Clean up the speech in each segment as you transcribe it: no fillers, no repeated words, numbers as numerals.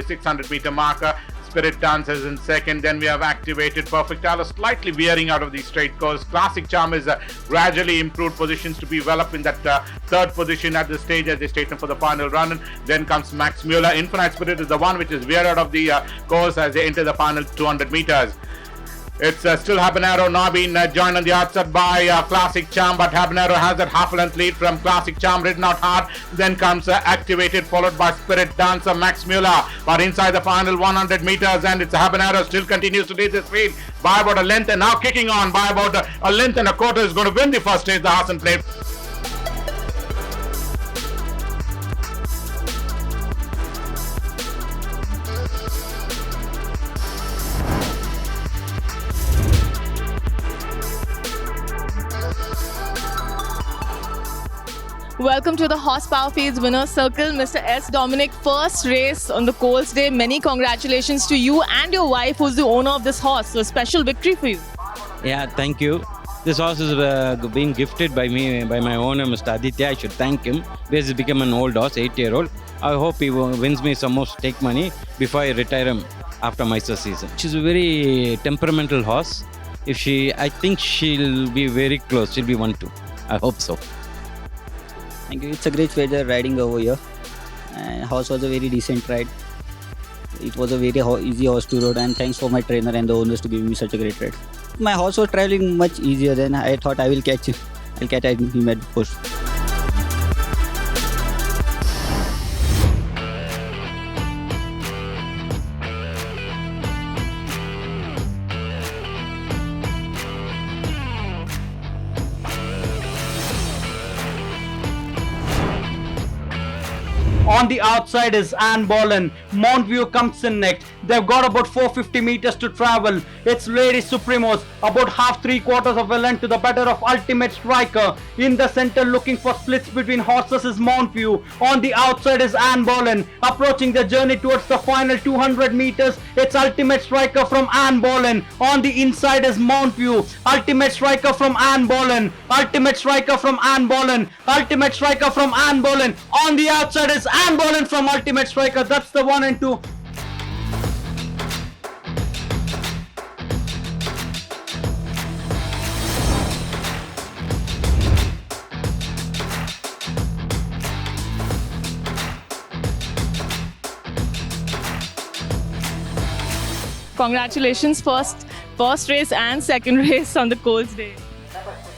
the 600-meter marker. Spirit Dances in second. Then we have Activated Perfect Hour, slightly veering out of the straight course. Classic Charm is gradually improved positions to be well up in that third position at this stage as they straighten for the final run. And then comes Max Mueller. Infinite Spirit is the one which is veered out of the course as they enter the final 200 meters. It's still Habanero now being joined on the outside by Classic Charm, but Habanero has that half-length lead from Classic Charm, ridden out hard. Then comes Activated, followed by Spirit Dancer, Max Mueller. But inside the final 100 meters, and it's Habanero still continues to lead this field by about a length, and now kicking on by about a length and a quarter, is going to win the first stage, the Hassan Plate. Welcome to the Horsepower Fields Winner's Circle, Mr. S. Dominic. First race on the Colts Day. Many congratulations to you and your wife, who's the owner of this horse. So, a special victory for you. Yeah, thank you. This horse is being gifted by me, by my owner, Mr. Aditya. I should thank him because he's become an old horse, 8-year-old. I hope he wins me some more stake money before I retire him after Mysore season. She's a very temperamental horse. I think she'll be very close. She'll be 1-2. I hope so. Thank you. It's a great pleasure riding over here. And horse was a very decent ride. It was a very easy horse to ride, and thanks for my trainer and the owners to give me such a great ride. My horse was traveling much easier than I thought. I will catch him. I'll catch him at push. On the outside is Boleyn. Montview comes in next. They've got about 450 meters to travel. It's Lady Supremos, about half 3/4 of a length to the better of Ultimate Striker. In the center, looking for splits between horses, is Montview. On the outside is Boleyn. Approaching the journey towards the final 200 meters, it's Ultimate Striker from Boleyn. On the inside is Montview. Ultimate Striker from Boleyn. Ultimate Striker from Boleyn. Ultimate Striker from Boleyn. On the outside is Boleyn from Ultimate Striker. That's the 1 and 2. Congratulations, first race and second race on the Colts Day.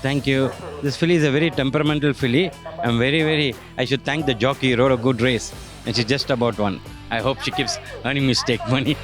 Thank you. This filly is a very temperamental filly. I should thank the jockey. He rode a good race and she just about won. I hope she keeps earning me stake money.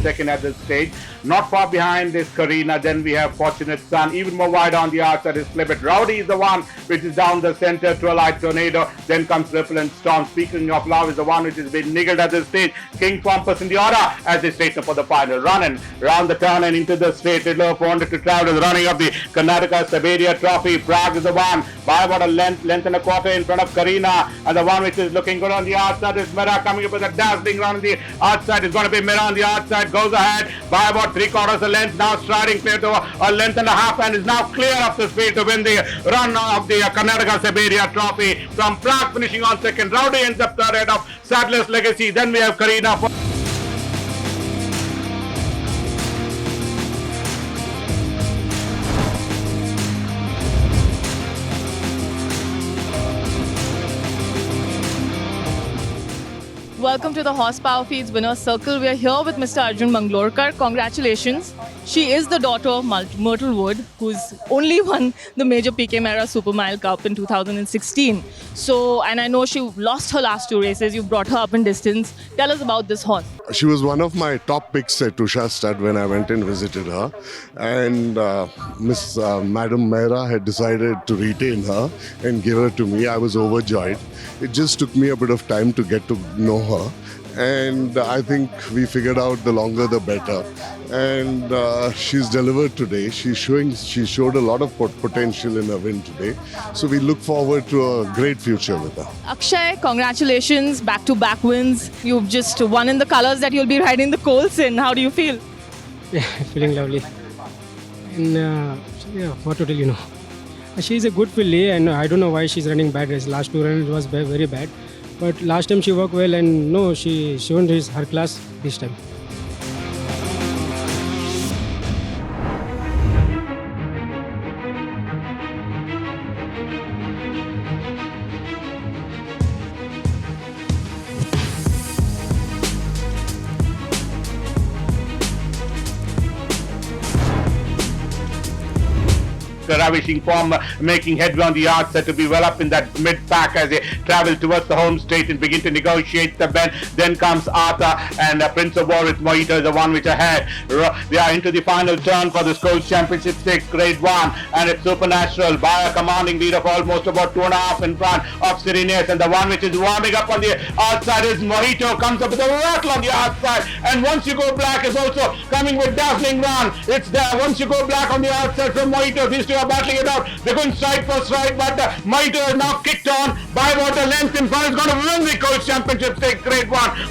Second at this stage. Not far behind is Karina. Then we have Fortunate Son. Even more wide on the outside is Flip It. Rowdy is the one which is down the center. Twilight Tornado. Then comes Ripple and Storm. Speaking of love is the one which has been niggled at this stage. King Pompous in the order as they straighten for the final run. And round the turn and into the straight. Little over 400 to travel is running up the Karnataka Siberia Trophy. Prague is the one by about a length and a quarter in front of Karina. And the one which is looking good on the outside is Mirra, coming up with a dazzling run on the outside. It's going to be Mirra on the outside. Goes ahead by about 3/4 a length, now striding clear to a length and a half, and is now clear of the speed to win the run of the Karnataka Siberia Trophy. From Prague finishing on second. Rowdy ends up third ahead of Sadler's Legacy. Then we have Karina. Welcome to the Horsepower Fields Winner's Circle. We are here with Mr. Arjun Mangalorkar. Congratulations. She is the daughter of Myrtle Wood, who's only won the major PK Mirra Super Mile Cup in 2016. And I know she lost her last 2 races. You brought her up in distance. Tell us about this horse. She was one of my top picks at Tusha Stud when I went and visited her. And Madam Mirra had decided to retain her and give her to me. I was overjoyed. It just took me a bit of time to get to know her. And I think we figured out the longer the better. And she's delivered today. She showed a lot of potential in her win today. So we look forward to a great future with her. Akshay, congratulations, back-to-back wins. You've just won in the colours that you'll be riding the Colts in. How do you feel? Yeah, feeling lovely. And yeah, what to tell you know. She's a good filly, and I don't know why she's running bad race. Last 2 runs was very bad. But last time she worked well, and no, she shown her class this time. Ravishing form, making headway on the outside to be well up in that mid-pack as they travel towards the home straight and begin to negotiate the bend. Then comes Arthur and Prince of War with Mojito is the one which ahead. They are into the final turn for the Colts Championship Stakes Grade 1, and it's Supernatural by a commanding lead of almost about 2.5 in front of Serenus, and the one which is warming up on the outside is Mojito. Comes up with a rattle on the outside, and Once You Go Black is also coming with dazzling run. It's there. Once You Go Black on the outside from Mojito. These two are battling it out. They're going stride for stride, but Mojito is now kicked on by about a length in front. Is going to win the Colts Championship Stakes Grade 1.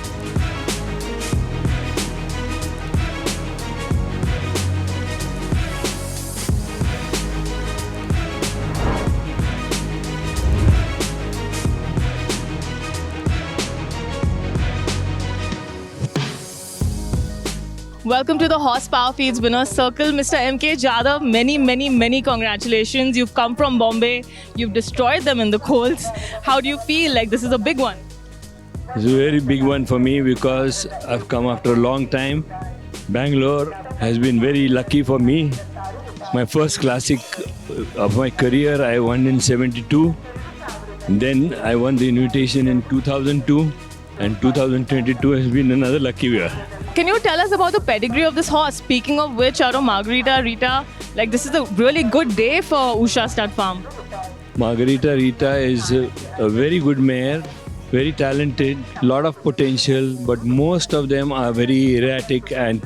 Welcome to the Horsepower Feeds Winners Circle. Mr. MK Jadhav, many congratulations. You've come from Bombay. You've destroyed them in the Colts. How do you feel? Like this is a big one. It's a very big one for me because I've come after a long time. Bangalore has been very lucky for me. My first classic of my career I won in 72. Then I won the invitation in 2002, and 2022 has been another lucky year. Can you tell us about the pedigree of this horse? Speaking of which, out of Margarita Rita, like this is a really good day for Usha Stud Farm. Margarita Rita is a very good mare, very talented, lot of potential, but most of them are very erratic and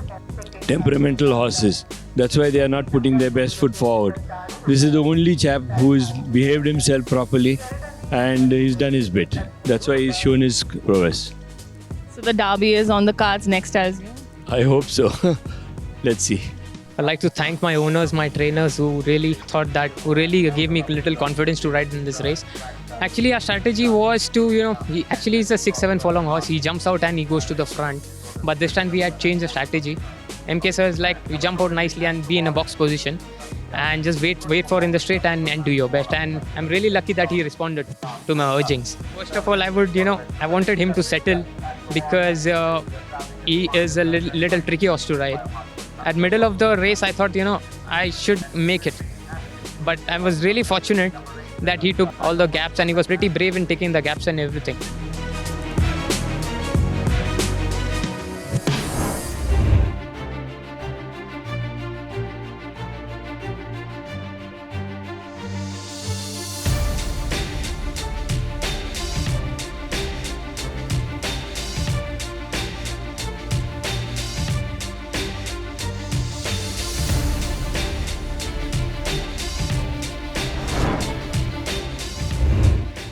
temperamental horses. That's why they are not putting their best foot forward. This is the only chap who has behaved himself properly and he's done his bit. That's why he's shown his prowess. So the derby is on the cards next, as you. I hope so. Let's see. I'd like to thank my owners, my trainers who really gave me a little confidence to ride in this race. Actually, our strategy was to, actually it's a 6-7 furlong horse. He jumps out and he goes to the front. But this time we had changed the strategy. MK sir is like, you jump out nicely and be in a box position and just wait for in the straight and do your best. And I'm really lucky that he responded to my urgings. First of all, I wanted him to settle because he is a little tricky horse to ride. At middle of the race, I thought, I should make it. But I was really fortunate that he took all the gaps and he was pretty brave in taking the gaps and everything.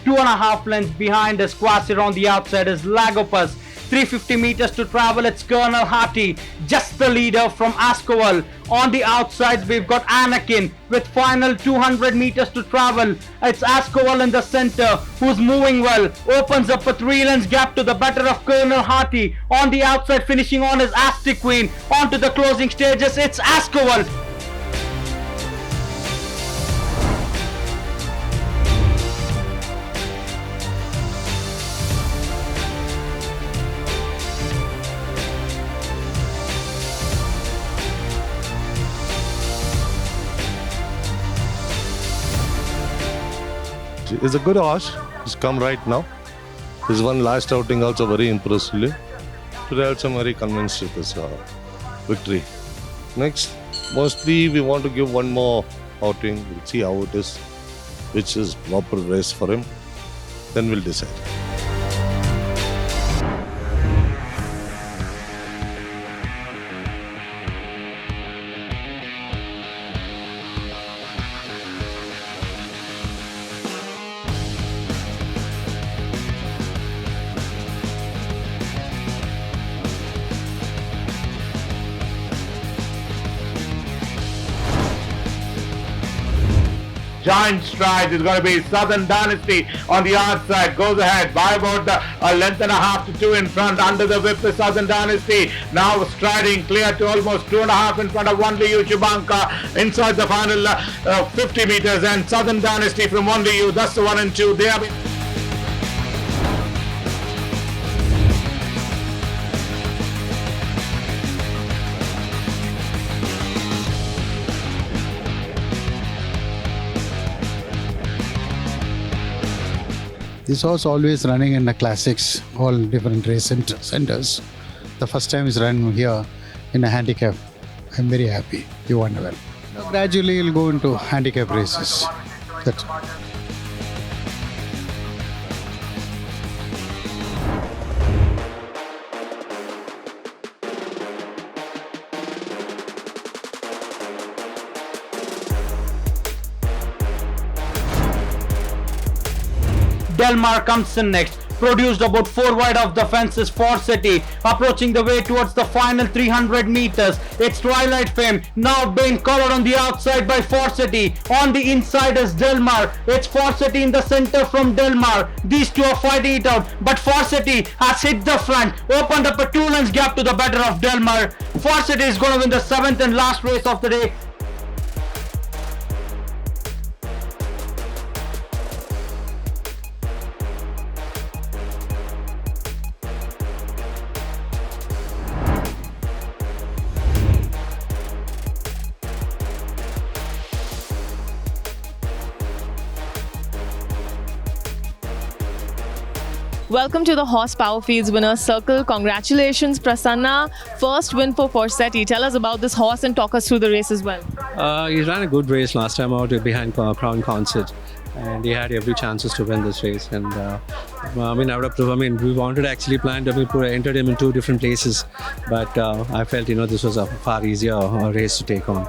Two and a half lengths behind us, Quasir on the outside is Lagopus. 350 meters to travel, it's Colonel Harty, just the leader from Ascoval. On the outside, we've got Anakin with final 200 meters to travel. It's Ascoval in the center, who's moving well. Opens up a 3 lengths gap to the better of Colonel Harty. On the outside, finishing on is Aztec Queen. On to the closing stages, it's Ascoval. He's a good horse. He's come right now. His one last outing also very impressively. Today also I'm very convinced with this victory. Next, mostly we want to give one more outing. We'll see how it is, which is proper race for him. Then we'll decide. giant strides. It's going to be Southern Dynasty on the outside. Goes ahead by about a length and a half to 2 in front. Under the whip, the Southern Dynasty. Now striding clear to almost 2.5 in front of Only Chubanka. Inside the final 50 meters. And Southern Dynasty from Only that's the 1 and 2. They have This horse always running in the classics, all different race centers. The first time he's run here in a handicap. I'm very happy. He won well. Now gradually he'll go into handicap races. That's all. Delmar comes in next. Produced about 4 wide of the fence is Forseti, approaching the way towards the final 300 meters. It's Twilight Fame, now being covered on the outside by Forseti. On the inside is Delmar. It's Forseti in the center from Delmar. These two are fighting it out, but Forseti has hit the front, opened up a 2 lengths gap to the better of Delmar. Forseti is going to win the 7th and last race of the day. Welcome to the Horsepower Fields Winners Circle. Congratulations, Prasanna. First win for Forseti. Tell us about this horse and talk us through the race as well. He ran a good race last time out behind Crown Concert, and he had every chances to win this race. And we wanted to actually plan to entered him in 2 different places, but I felt this was a far easier race to take on.